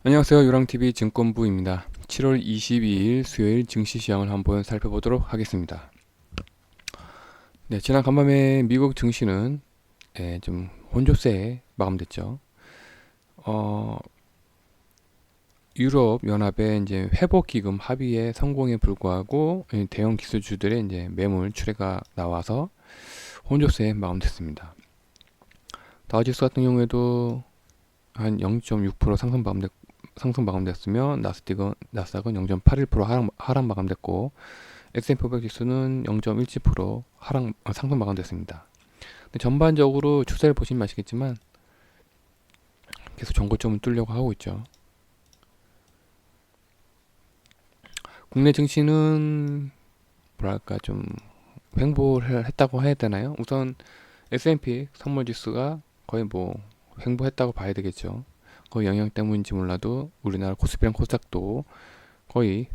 안녕하세요. 유랑TV 증권부입니다. 7월 22일 수요일 증시 시장을 한번 살펴보도록 하겠습니다. 네, 지난 간밤에 미국 증시는 좀 혼조세에 마감됐죠. 어, 유럽 연합의 이제 회복 기금 합의의 성공에 불구하고 대형 기술주들의 이제 매물 출회가 나와서 혼조세에 마감됐습니다. 다우지수 같은 경우에도 한 0.6% 상승 마감됐으며 나스닥은 0.81% 하락 마감됐고 S&P 500 지수는 0.17% 상승 마감됐습니다. 근데 전반적으로 추세를 보시면 아시겠지만 계속 정고점을 뚫려고 하고 있죠. 국내 증시는 뭐랄까 좀 횡보를 했다고 해야 되나요? 우선 S&P 선물 지수가 거의 뭐 횡보했다고 봐야 되겠죠. 그 영향 때문인지 몰라도 우리나라 코스피랑 코스닥도 거의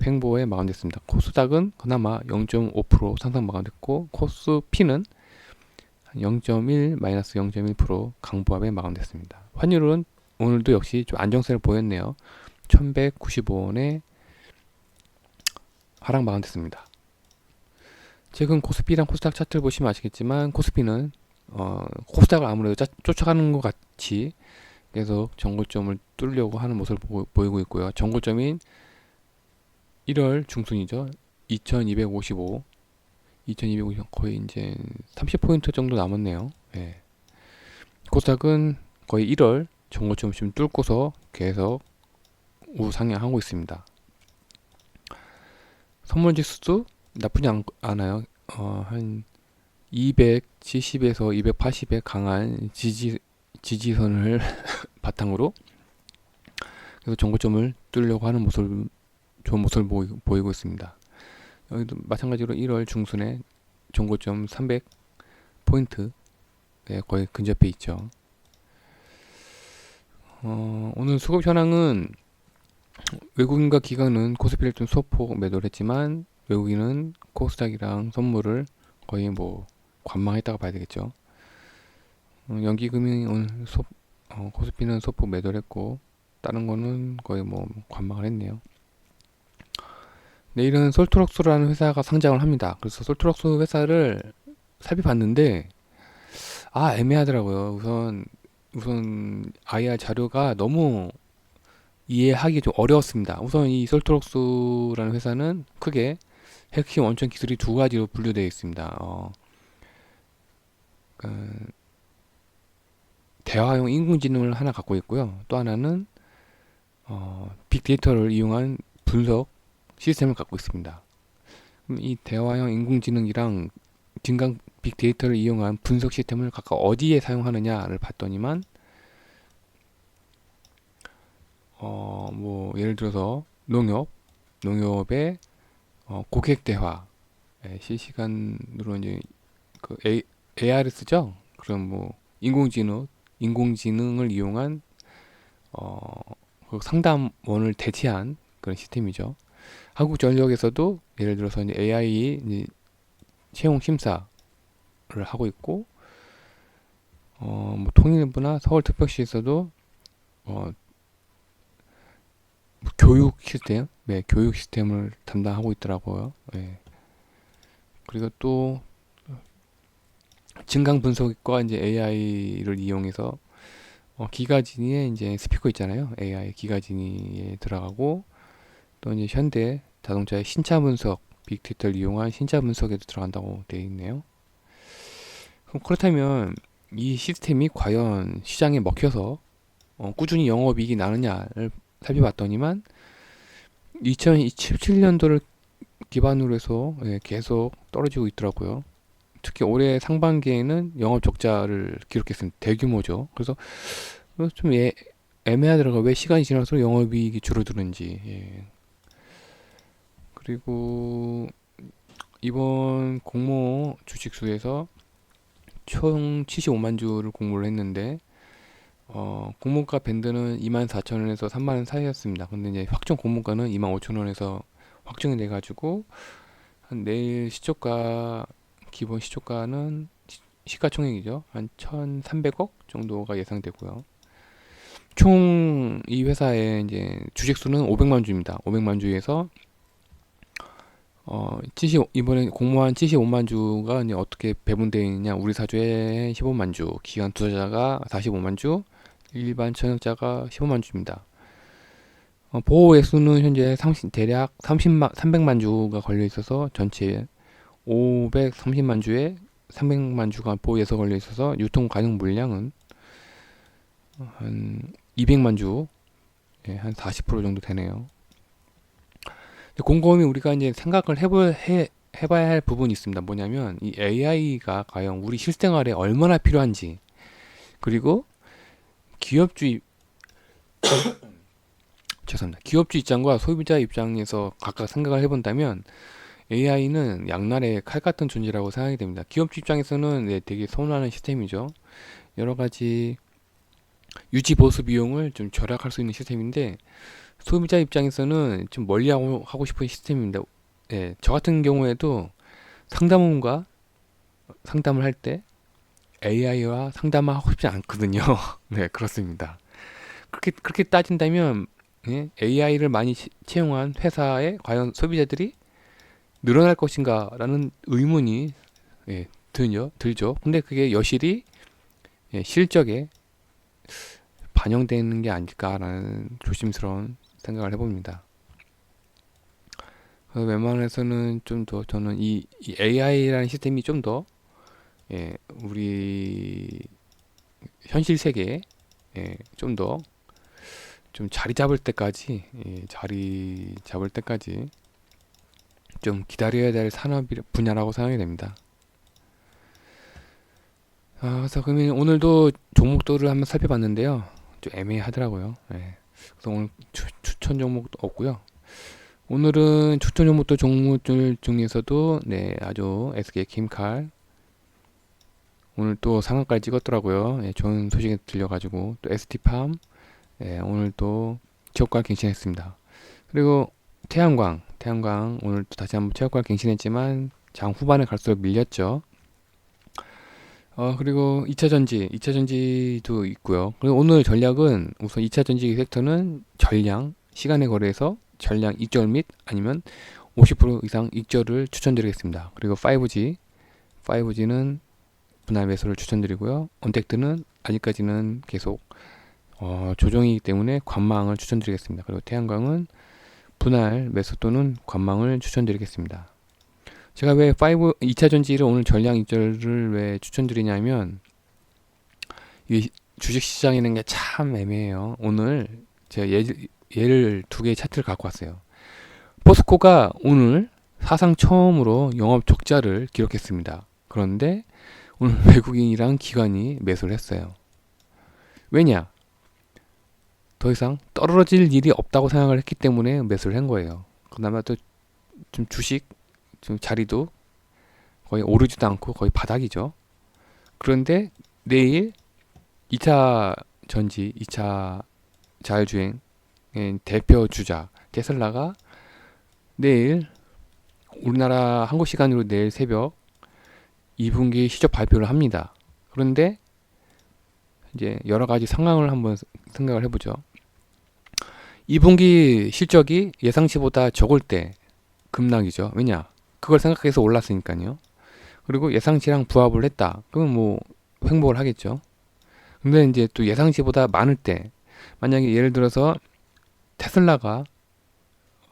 횡보에 마감됐습니다. 코스닥은 그나마 0.5% 상승 마감됐고 코스피는 0.1 마이너스 0.1% 강보합에 마감됐습니다. 환율은 오늘도 역시 좀 안정세를 보였네요. 1195원에 하락 마감됐습니다. 지금 코스피랑 코스닥 차트를 보시면 아시겠지만 코스피는 코스닥을 아무래도 쫓아가는 것 같이 계속 정고점을 뚫으려고 하는 모습을 보이고 있고요. 정고점인 1월 중순이죠. 2255 거의 이제 30포인트 정도 남았네요. 예. 코스닥은 거의 1월 정고점 좀 뚫고서 계속 우상향하고 있습니다. 선물 지수도 나쁘지 않아요. 한 270에서 280의 강한 지지선을 바탕으로 그래서 정고점을 뚫으려고 하는 좋은 모습을 보이고 있습니다. 여기도 마찬가지로 1월 중순에 정고점 300포인트 거의 근접해 있죠. 오늘 수급 현황은 외국인과 기관은 코스피를 좀 소폭 매도를 했지만 외국인은 코스닥이랑 선물을 거의 뭐 관망했다고 봐야 되겠죠. 연기금이 오늘 코스피는 소폭 매도를 했고 다른 거는 거의 뭐 관망을 했네요. 내일은 솔트록스라는 회사가 상장을 합니다. 그래서 솔트록스 회사를 살펴봤는데 애매하더라고요. 우선 IR 자료가 너무 이해하기 좀 어려웠습니다. 우선 이 솔트록스라는 회사는 크게 핵심 원천 기술이 두 가지로 분류되어 있습니다. 그 대화용 인공지능을 하나 갖고 있고요. 또 하나는 빅데이터를 이용한 분석 시스템을 갖고 있습니다. 그럼 이 대화형 인공지능이랑 진강 빅데이터를 이용한 분석 시스템을 각각 어디에 사용하느냐를 봤더니만 뭐 예를 들어서 농협의 고객 대화 실시간으로 이제 그 AR을 쓰죠. 그럼 뭐 인공지능을 이용한 어, 그 상담원을 대체한 그런 시스템이죠. 한국전력에서도 예를 들어서 이제 AI 이제 채용 심사를 하고 있고, 뭐 통일부나 서울특별시에서도 어, 교육 시스템을 담당하고 있더라고요. 네. 그리고 또 증강 분석과 이제 AI를 이용해서 기가진이에 이제 스피커 있잖아요. AI 기가진이에 들어가고 또 이제 현대 자동차의 신차 분석, 빅데이터를 이용한 신차 분석에도 들어간다고 되어 있네요. 그럼 그렇다면 이 시스템이 과연 시장에 먹혀서 꾸준히 영업이익이 나느냐를 살펴봤더니만 2017년도를 기반으로 해서 계속 떨어지고 있더라고요. 특히 올해 상반기에는 영업 적자를 기록했습니다. 대규모죠. 그래서 좀 애매하더라고요. 왜 시간이 지날수록 영업이익이 줄어드는지. 예. 그리고 이번 공모 주식수에서 총 75만 주를 공모를 했는데 공모가 밴드는 24,000원에서 3만원 사이였습니다. 근데 이제 확정 공모가는 25,000원에서 확정이 돼가지고 한 내일 기본 시초가는 시가총액이죠. 한 1,300억 정도가 예상되고요. 총 이 회사의 이제 주식 수는 500만 주입니다. 500만 주에서 이번에 공모한 75만 주가 이제 어떻게 배분되어 있느냐. 우리 사주에 15만 주, 기관 투자자가 45만 주, 일반 청약자가 15만 주입니다. 보호 액수는 현재 대략 300만 주가 걸려 있어서 전체 530만 주에 300만 주가 보호에서 걸려 있어서 유통 가능 물량은 한 200만 주, 예, 한 40% 정도 되네요. 곰곰이 우리가 이제 생각을 해봐야 할 부분이 있습니다. 뭐냐면 이 AI가 과연 우리 실생활에 얼마나 필요한지, 그리고 기업주의 죄송합니다. 기업주 입장과 소비자 입장에서 각각 생각을 해본다면 AI는 양날의 칼 같은 존재라고 생각이 됩니다. 기업주 입장에서는 네, 되게 선호하는 시스템이죠. 여러 가지 유지 보수 비용을 좀 절약할 수 있는 시스템인데, 소비자 입장에서는 좀 멀리 하고 싶은 시스템입니다. 예, 저 같은 경우에도 상담원과 상담을 할 때 AI와 상담을 하고 싶지 않거든요. 네, 그렇습니다. 그렇게 따진다면, 예, AI를 많이 채용한 회사에 과연 소비자들이 늘어날 것인가라는 의문이, 예, 들죠. 근데 그게 여실히, 예, 실적에 반영되는 게 아닐까라는 조심스러운 생각을 해봅니다. 웬만해서는 좀 더 저는 이 AI라는 시스템이 좀 더, 예, 우리 현실 세계에, 예, 좀 더 좀 자리 잡을 때까지, 예, 자리 잡을 때까지 좀 기다려야 될 산업 분야라고 생각이 됩니다. 그래서 그러면 오늘도 종목들을 한번 살펴봤는데요. 좀 애매하더라고요. 예. 그래서 오늘 추천 종목도 없고요. 오늘은 추천 종목들 중에서도 네, 아주 SK케미칼 오늘 또 상한가를 찍었더라고요. 예, 좋은 소식이 들려가지고 또 ST팜, 예, 오늘 또 최고가 갱신했습니다. 그리고 태양광 오늘 또 다시 한번 최고가 갱신했지만 장 후반에 갈수록 밀렸죠. 그리고 2차전지도 있고요. 그리고 오늘 전략은 우선 2차전지 섹터는 시간의 거래에서 전량 익절 및 아니면 50% 이상 익절을 추천드리겠습니다. 그리고 5G는 분할 매수를 추천드리고요. 언택트는 아직까지는 계속 조정이기 때문에 관망을 추천드리겠습니다. 그리고 태양광은 분할 매수 또는 관망을 추천드리겠습니다. 제가 왜 2차 전지를 오늘 전량 익절을 왜 추천드리냐면, 이 주식시장에 있는 게 참 애매해요. 오늘 제가 예를 두 개의 차트를 갖고 왔어요. 포스코가 오늘 사상 처음으로 영업 적자를 기록했습니다. 그런데 오늘 외국인이랑 기관이 매수를 했어요. 왜냐? 더 이상 떨어질 일이 없다고 생각을 했기 때문에 매수를 한 거예요. 그나마 또 좀 주식 좀 자리도 거의 오르지도 않고 거의 바닥이죠. 그런데 내일 2차 2차 자율주행 대표 주자 테슬라가 내일 우리나라 한국 시간으로 내일 새벽 2분기 실적 발표를 합니다. 그런데 이제 여러 가지 상황을 한번 생각을 해보죠. 2분기 실적이 예상치보다 적을 때 급락이죠. 왜냐? 그걸 생각해서 올랐으니까요. 그리고 예상치랑 부합을 했다. 그러면 뭐 횡보를 하겠죠. 근데 이제 또 예상치보다 많을 때, 만약에 예를 들어서 테슬라가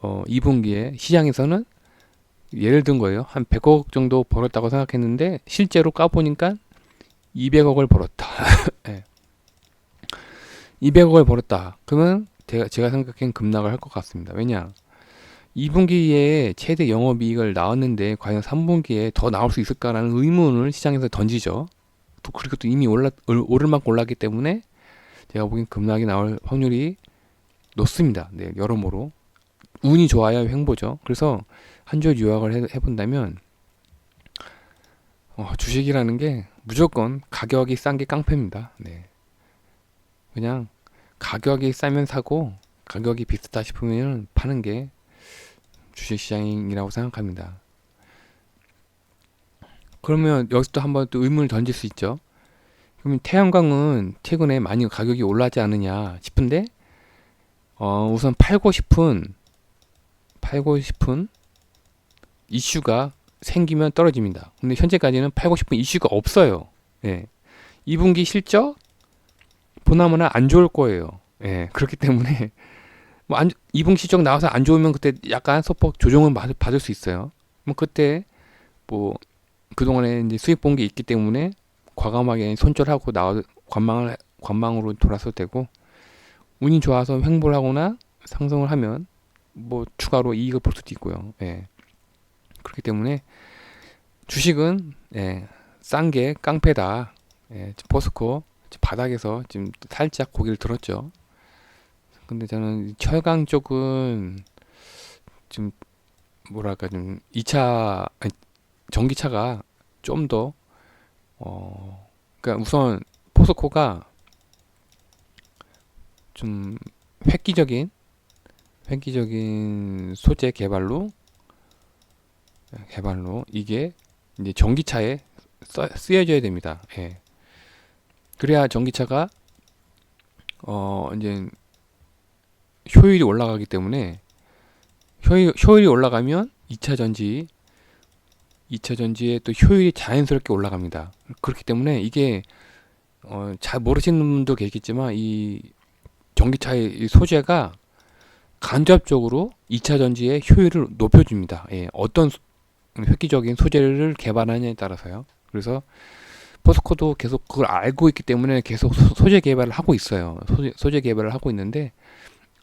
2분기에 시장에서는 예를 든 거예요. 한 100억 정도 벌었다고 생각했는데 실제로 까보니까 200억을 벌었다. 네. 200억을 벌었다. 그러면 제가 생각한 급락을 할 것 같습니다. 왜냐? 2분기에 최대 영업이익을 나왔는데 과연 3분기에 더 나올 수 있을까라는 의문을 시장에서 던지죠. 그리고 또 이미 오를 만큼 올랐기 때문에 제가 보기엔 급락이 나올 확률이 높습니다. 네, 여러모로 운이 좋아야 횡보죠. 그래서 한 줄 요약을 해본다면, 주식이라는 게 무조건 가격이 싼 게 깡패입니다. 네. 그냥 가격이 싸면 사고 가격이 비싸다 싶으면 파는 게 주식시장이라고 생각합니다. 그러면 여기서 또 한번 또 의문을 던질 수 있죠. 그러면 태양광은 최근에 많이 가격이 올랐지 않느냐 싶은데, 우선 팔고 싶은 이슈가 생기면 떨어집니다. 근데 현재까지는 팔고 싶은 이슈가 없어요. 예. 2분기 실적 보나마나 안 좋을 거예요. 예. 그렇기 때문에 뭐 2분기 실적 나와서 안 좋으면 그때 약간 소폭 조정을 받을 수 있어요. 뭐 그때 뭐 그동안에 이제 수익 본 게 있기 때문에 과감하게 손절하고 관망으로 돌아서도 되고, 운이 좋아서 횡보를 하거나 상승을 하면 뭐 추가로 이익을 볼 수도 있고요. 예. 그렇기 때문에 주식은, 예, 싼 게 깡패다. 예, 포스코 바닥에서 지금 살짝 고개를 들었죠. 근데 저는 철강 쪽은 좀 뭐랄까 좀 2차 전기차가 좀 더, 그러니까 우선 포스코가 좀 획기적인 소재 개발로 이게 이제 전기차에 쓰여져야 됩니다. 예. 그래야 전기차가 이제 효율이 올라가기 때문에, 효율이 올라가면 2차 전지의 또 효율이 자연스럽게 올라갑니다. 그렇기 때문에 이게 잘 모르시는 분도 계시겠지만, 이 전기차의 이 소재가 간접적으로 2차 전지의 효율을 높여줍니다. 예, 어떤 획기적인 소재를 개발하느냐에 따라서요. 그래서 포스코도 계속 그걸 알고 있기 때문에 계속 소재 개발을 하고 있어요. 소재 개발을 하고 있는데,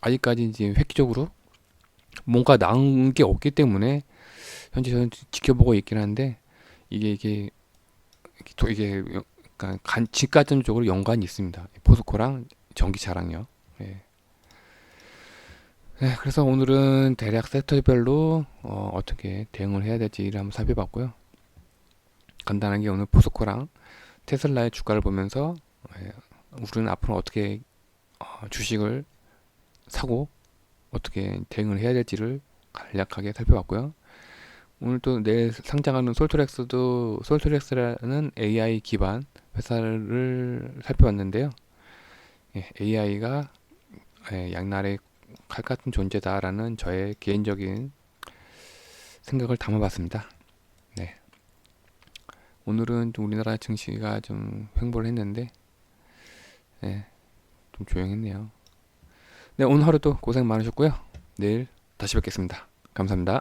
아직까지 이제 획기적으로 뭔가 나온 게 없기 때문에 현재 저는 지켜보고 있긴 한데, 이게 약간 직가점적으로 연관이 있습니다. 포스코랑 전기차랑요. 예. 네, 그래서 오늘은 대략 섹터별로 떻게 대응을 해야 될지를 한번 살펴봤고요. 간단하게 오늘 포스코랑 테슬라의 주가를 보면서, 예, 우리는 앞으로 어떻게 주식을 사고 어떻게 대응을 해야 될지를 간략하게 살펴봤고요. 오늘 또 내일 상장하는 솔트렉스라는 AI 기반 회사를 살펴봤는데요. 예, AI가 양날의 칼 같은 존재다라는 저의 개인적인 생각을 담아봤습니다. 네. 오늘은 좀 우리나라 증시가 좀 횡보를 했는데, 네, 좀 조용했네요. 네, 오늘 하루도 고생 많으셨고요. 내일 다시 뵙겠습니다. 감사합니다.